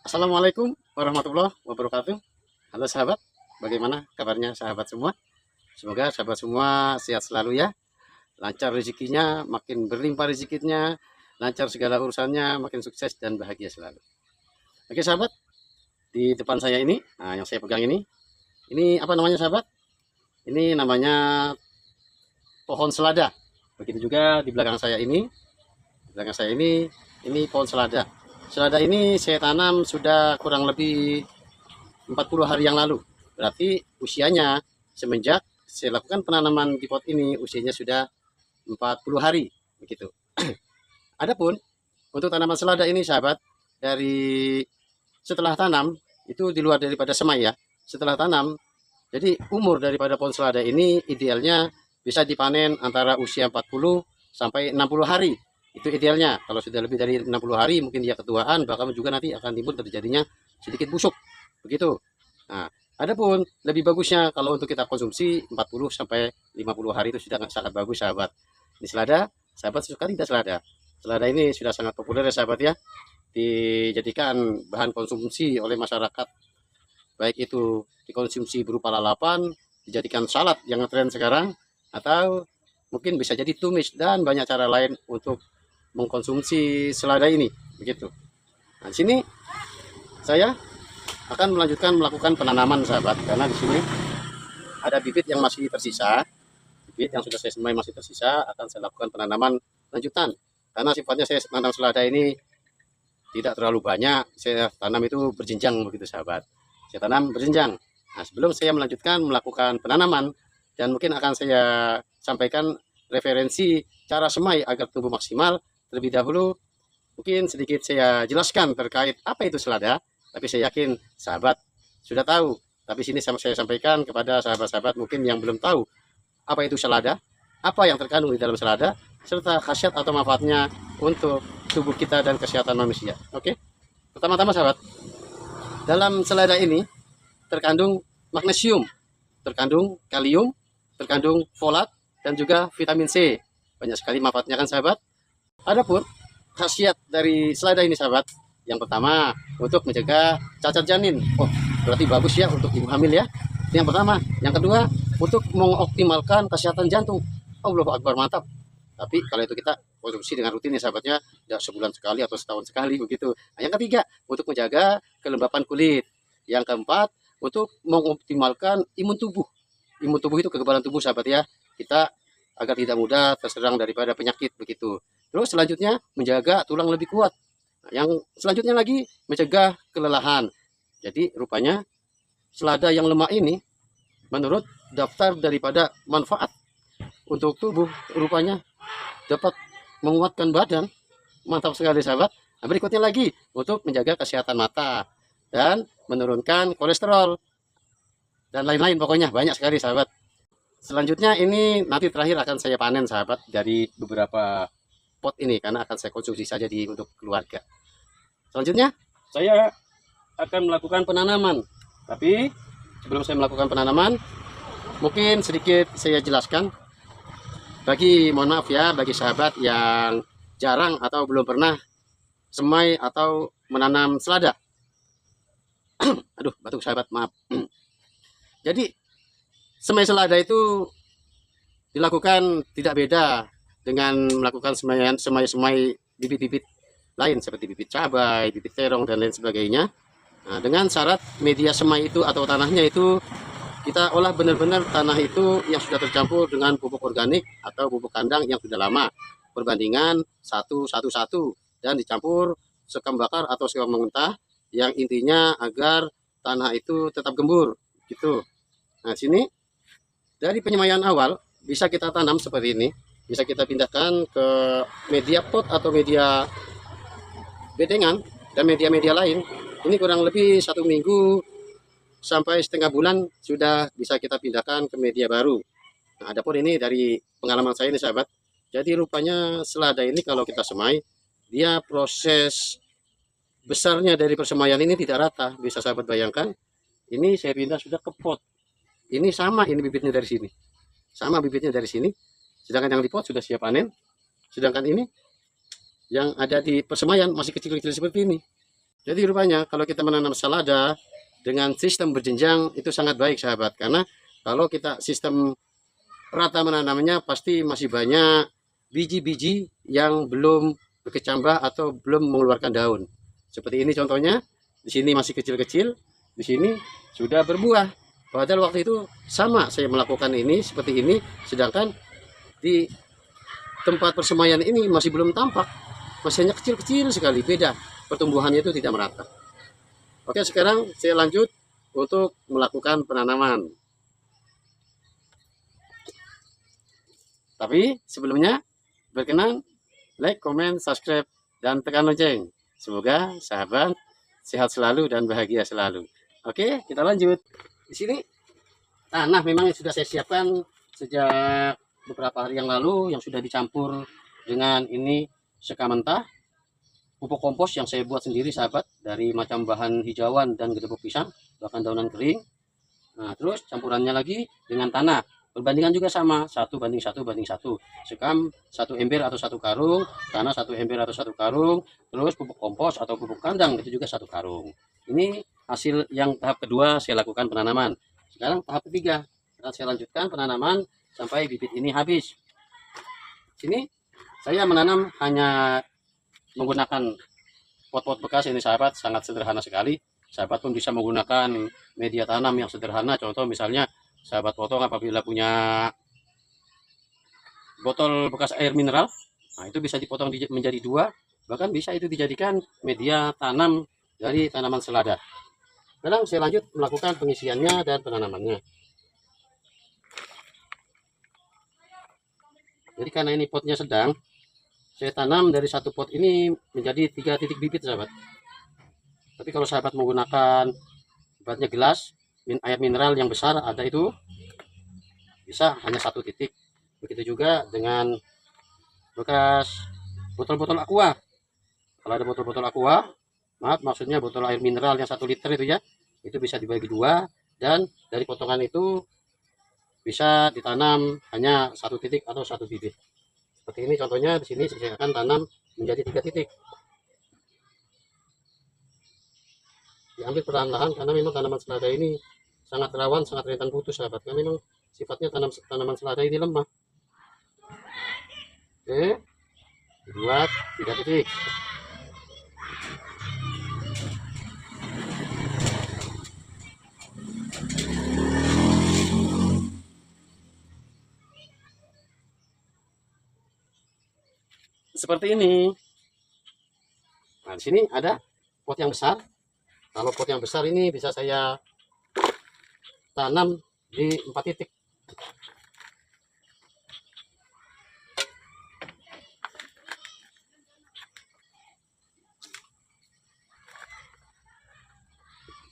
Assalamualaikum warahmatullahi wabarakatuh. Halo sahabat, bagaimana kabarnya sahabat semua? Semoga sahabat semua sehat selalu ya. Lancar rezekinya, makin berlimpah rezekinya, lancar segala urusannya, makin sukses dan bahagia selalu. Oke sahabat, di depan saya ini, nah yang saya pegang ini apa namanya sahabat? Ini namanya pohon selada. Begitu juga di belakang saya ini pohon selada. Selada ini saya tanam sudah kurang lebih 40 hari yang lalu. Berarti usianya semenjak saya lakukan penanaman di pot ini usianya sudah 40 hari begitu. Adapun untuk tanaman selada ini sahabat, dari setelah tanam itu di luar daripada semai ya. Setelah tanam, jadi umur daripada pohon selada ini idealnya bisa dipanen antara usia 40 sampai 60 hari. Itu idealnya. Kalau sudah lebih dari 60 hari mungkin dia ketuaan, bahkan juga nanti akan timbul terjadinya sedikit busuk. Begitu. Nah, adapun lebih bagusnya kalau untuk kita konsumsi 40 sampai 50 hari itu sudah sangat bagus sahabat. Ini selada, sahabat suka tidak selada? Selada ini sudah sangat populer ya sahabat ya. Dijadikan bahan konsumsi oleh masyarakat. Baik itu dikonsumsi berupa lalapan, dijadikan salad yang ngetren sekarang, atau mungkin bisa jadi tumis dan banyak cara lain untuk mengkonsumsi selada ini begitu. Nah, di sini saya akan melanjutkan melakukan penanaman sahabat, karena di sini ada bibit yang masih tersisa, bibit yang sudah saya semai masih tersisa, akan saya lakukan penanaman lanjutan. Karena sifatnya saya tanam selada ini tidak terlalu banyak, saya tanam itu berjenjang begitu sahabat. Saya tanam berjenjang. Nah, sebelum saya melanjutkan melakukan penanaman, dan mungkin akan saya sampaikan referensi cara semai agar tumbuh maksimal, terlebih dahulu mungkin sedikit saya jelaskan terkait apa itu selada. Tapi saya yakin sahabat sudah tahu. Tapi sini saya sampaikan kepada sahabat-sahabat mungkin yang belum tahu apa itu selada, apa yang terkandung di dalam selada, serta khasiat atau manfaatnya untuk tubuh kita dan kesehatan manusia. Oke, pertama-tama sahabat, dalam selada ini terkandung magnesium, terkandung kalium, terkandung folat, dan juga vitamin C. Banyak sekali manfaatnya kan sahabat. Adapun khasiat dari selada ini sahabat, yang pertama untuk mencegah cacat janin. Oh, berarti bagus ya untuk ibu hamil ya. Itu yang pertama. Yang kedua, untuk mengoptimalkan kesehatan jantung. Allahu Akbar, mantap. Tapi kalau itu kita konsumsi dengan rutin ya sahabatnya, tidak sebulan sekali atau setahun sekali begitu. Nah, yang ketiga, untuk menjaga kelembapan kulit. Yang keempat, untuk mengoptimalkan imun tubuh. Imun tubuh itu kekebalan tubuh sahabat ya. Kita agar tidak mudah terserang daripada penyakit begitu. Terus selanjutnya menjaga tulang lebih kuat. Nah, yang selanjutnya lagi mencegah kelelahan. Jadi rupanya selada yang lemak ini menurut daftar daripada manfaat untuk tubuh rupanya dapat menguatkan badan. Mantap sekali sahabat. Nah, berikutnya lagi untuk menjaga kesehatan mata dan menurunkan kolesterol dan lain-lain, pokoknya banyak sekali sahabat. Selanjutnya ini nanti terakhir akan saya panen sahabat dari beberapa pot ini, karena akan saya konsumsi saja untuk keluarga. Selanjutnya saya akan melakukan penanaman. Tapi sebelum saya melakukan penanaman, mungkin sedikit saya jelaskan mohon maaf ya, bagi sahabat yang jarang atau belum pernah semai atau menanam selada. Aduh, batuk sahabat, maaf. Jadi semai selada itu dilakukan tidak beda dengan melakukan semai bibit-bibit lain seperti bibit cabai, bibit terong, dan lain sebagainya. Nah, dengan syarat media semai itu atau tanahnya itu kita olah benar-benar tanah itu yang sudah tercampur dengan pupuk organik atau pupuk kandang yang sudah lama, perbandingan 1:1:1, dan dicampur sekam bakar atau sekam mentah, yang intinya agar tanah itu tetap gembur gitu. Nah, sini dari penyemaian awal bisa kita tanam seperti ini, bisa kita pindahkan ke media pot atau media bedengan dan media-media lain. Ini kurang lebih 1 minggu sampai setengah bulan sudah bisa kita pindahkan ke media baru. Nah, adapun ini dari pengalaman saya ini sahabat. Jadi rupanya selada ini kalau kita semai, dia proses besarnya dari persemaian ini tidak rata. Bisa sahabat bayangkan, ini saya pindah sudah ke pot. Ini sama, ini bibitnya dari sini. Sama bibitnya dari sini. Sedangkan yang di pot sudah siap panen. Sedangkan ini yang ada di persemaian masih kecil-kecil seperti ini. Jadi rupanya kalau kita menanam selada dengan sistem berjenjang itu sangat baik sahabat, karena kalau kita sistem rata menanamnya pasti masih banyak biji-biji yang belum berkecambah atau belum mengeluarkan daun. Seperti ini contohnya, di sini masih kecil-kecil, di sini sudah berbuah. Padahal waktu itu sama saya melakukan ini seperti ini, sedangkan di tempat persemaian ini masih belum tampak, masih hanya kecil-kecil sekali, beda pertumbuhannya itu tidak merata. Oke, sekarang saya lanjut untuk melakukan penanaman. Tapi sebelumnya berkenan like, comment, subscribe, dan tekan lonceng. Semoga sahabat sehat selalu dan bahagia selalu. Oke, kita lanjut. Di sini tanah memang sudah saya siapkan sejak beberapa hari yang lalu, yang sudah dicampur dengan ini sekam mentah, pupuk kompos yang saya buat sendiri sahabat, dari macam bahan hijauan dan gedebuk pisang, bahkan daunan kering. Nah, terus campurannya lagi dengan tanah. Perbandingan juga sama, 1:1:1. Sekam 1 ember atau 1 karung, tanah 1 ember atau 1 karung, terus pupuk kompos atau pupuk kandang itu juga 1 karung. Ini hasil yang tahap kedua saya lakukan penanaman. Sekarang tahap ketiga, dan saya lanjutkan penanaman sampai bibit ini habis. Sini saya menanam hanya menggunakan pot-pot bekas ini sahabat, sangat sederhana sekali. Sahabat pun bisa menggunakan media tanam yang sederhana. Contoh misalnya sahabat potong apabila punya botol bekas air mineral, nah itu bisa dipotong menjadi 2, bahkan bisa itu dijadikan media tanam dari tanaman selada. Sekarang saya lanjut melakukan pengisiannya dan penanamannya. Jadi karena ini potnya sedang, saya tanam dari satu pot ini menjadi 3 titik bibit sahabat. Tapi kalau sahabat menggunakan ibaratnya gelas air mineral yang besar ada itu, bisa hanya 1 titik. Begitu juga dengan bekas botol-botol aqua. Kalau ada botol-botol aqua, maaf maksudnya botol air mineral yang 1 liter itu ya, itu bisa dibagi 2, dan dari potongan itu bisa ditanam hanya 1 titik atau 1 bibit. Seperti ini contohnya, di sini saya akan tanam menjadi 3 titik. Diambil perlahan-lahan karena memang tanaman selada ini sangat rawan, sangat rentan putus sahabat, karena memang sifatnya tanaman selada ini lemah. Oke, dibuat 3 titik. Seperti ini. Nah, di sini ada pot yang besar. Kalau pot yang besar ini bisa saya tanam di 4 titik.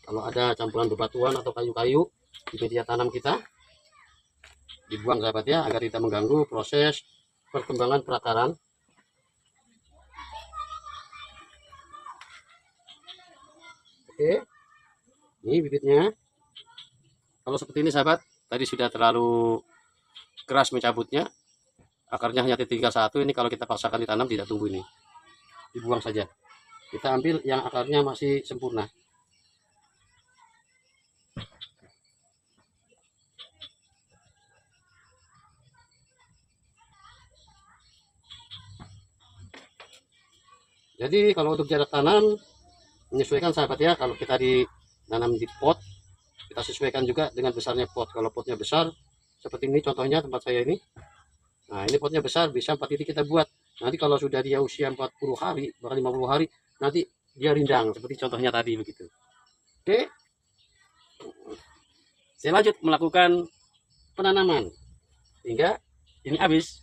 Kalau ada campuran bebatuan atau kayu-kayu di media tanam kita, dibuang sahabat ya, agar tidak mengganggu proses perkembangan perakaran. Oke, ini bibitnya. Kalau seperti ini sahabat, tadi sudah terlalu keras mencabutnya, akarnya hanya tinggal 1. Ini kalau kita paksakan ditanam tidak tumbuh, ini dibuang saja. Kita ambil yang akarnya masih sempurna. Jadi kalau untuk jarak tanam menyesuaikan sahabat ya, kalau kita ditanam di pot, kita sesuaikan juga dengan besarnya pot. Kalau potnya besar seperti ini contohnya tempat saya ini, nah ini potnya besar, bisa 4 titik kita buat. Nanti kalau sudah dia usia 40 hari bahkan 50 hari, nanti dia rindang seperti contohnya tadi begitu. Oke, saya lanjut melakukan penanaman hingga ini habis.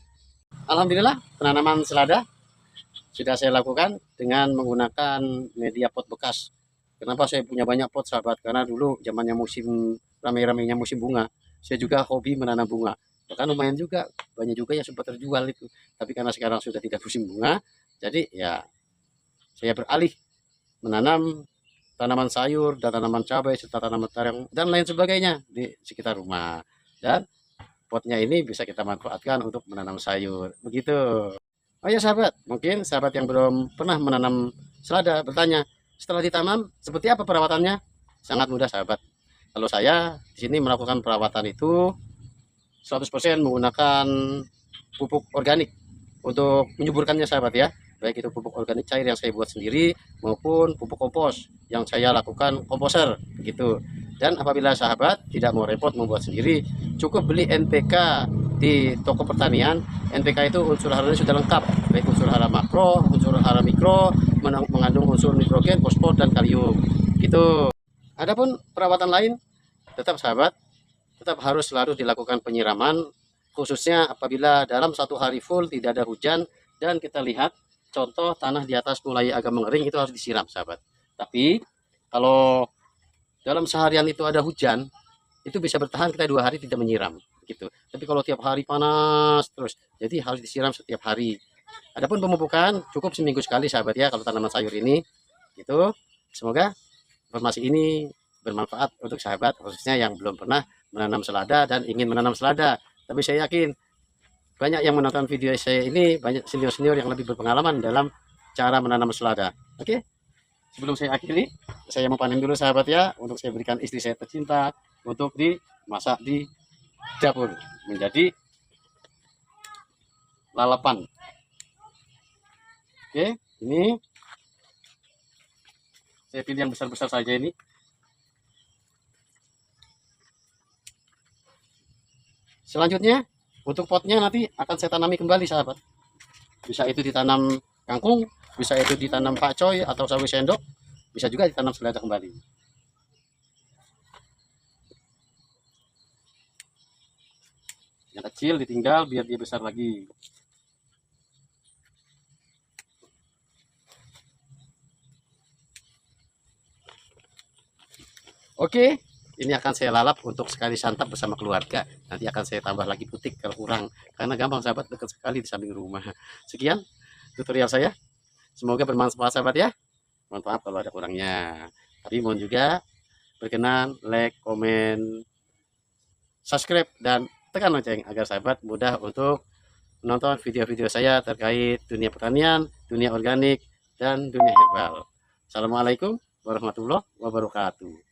Alhamdulillah penanaman selada sudah saya lakukan dengan menggunakan media pot bekas. Kenapa saya punya banyak pot sahabat? Karena dulu zamannya musim ramai-ramainya musim bunga, saya juga hobi menanam bunga. Bahkan lumayan juga, banyak juga yang sempat terjual itu. Tapi karena sekarang sudah tidak musim bunga, jadi ya saya beralih menanam tanaman sayur dan tanaman cabai serta tanaman terong dan lain sebagainya di sekitar rumah. Dan potnya ini bisa kita manfaatkan untuk menanam sayur. Begitu. Oh ya sahabat, mungkin sahabat yang belum pernah menanam selada bertanya, setelah ditanam seperti apa perawatannya? Sangat mudah sahabat. Kalau saya di sini melakukan perawatan itu 100% menggunakan pupuk organik untuk menyuburkannya sahabat ya. Baik itu pupuk organik cair yang saya buat sendiri maupun pupuk kompos yang saya lakukan komposer begitu. Dan apabila sahabat tidak mau repot membuat sendiri, cukup beli NPK di toko pertanian. NPK itu unsur haranya sudah lengkap, baik unsur hara makro, unsur hara mikro, mengandung unsur nitrogen, fosfor dan kalium. Gitu. Adapun perawatan lain, tetap sahabat, tetap harus selalu dilakukan penyiraman, khususnya apabila dalam satu hari full tidak ada hujan dan kita lihat contoh tanah di atas mulai agak mengering, itu harus disiram sahabat. Tapi kalau dalam seharian itu ada hujan, itu bisa bertahan kita 2 hari tidak menyiram gitu. Tapi kalau tiap hari panas terus, jadi harus disiram setiap hari. Adapun pemupukan cukup seminggu sekali sahabat ya kalau tanaman sayur ini gitu. Semoga informasi ini bermanfaat untuk sahabat khususnya yang belum pernah menanam selada dan ingin menanam selada. Tapi saya yakin banyak yang menonton video saya ini, banyak senior-senior yang lebih berpengalaman dalam cara menanam selada. Oke, sebelum saya akhiri, saya mau panen dulu sahabat ya, untuk saya berikan istri saya tercinta untuk dimasak di dapur menjadi lalapan. Oke, ini saya pilih yang besar-besar saja ini. Selanjutnya, untuk potnya nanti akan saya tanami kembali sahabat. Bisa itu ditanam kangkung, bisa itu ditanam pakcoy atau sawi sendok, bisa juga ditanam selada kembali. Yang kecil ditinggal biar dia besar lagi. Oke, ini akan saya lalap untuk sekali santap bersama keluarga. Nanti akan saya tambah lagi putik kalau kurang, karena gampang sahabat, dekat sekali di samping rumah. Sekian tutorial saya, semoga bermanfaat sahabat ya. Mohon maaf kalau ada kurangnya, tapi mohon juga berkenan like, komen, subscribe, dan tekan lonceng agar sahabat mudah untuk menonton video-video saya terkait dunia pertanian, dunia organik, dan dunia herbal. Assalamualaikum warahmatullahi wabarakatuh.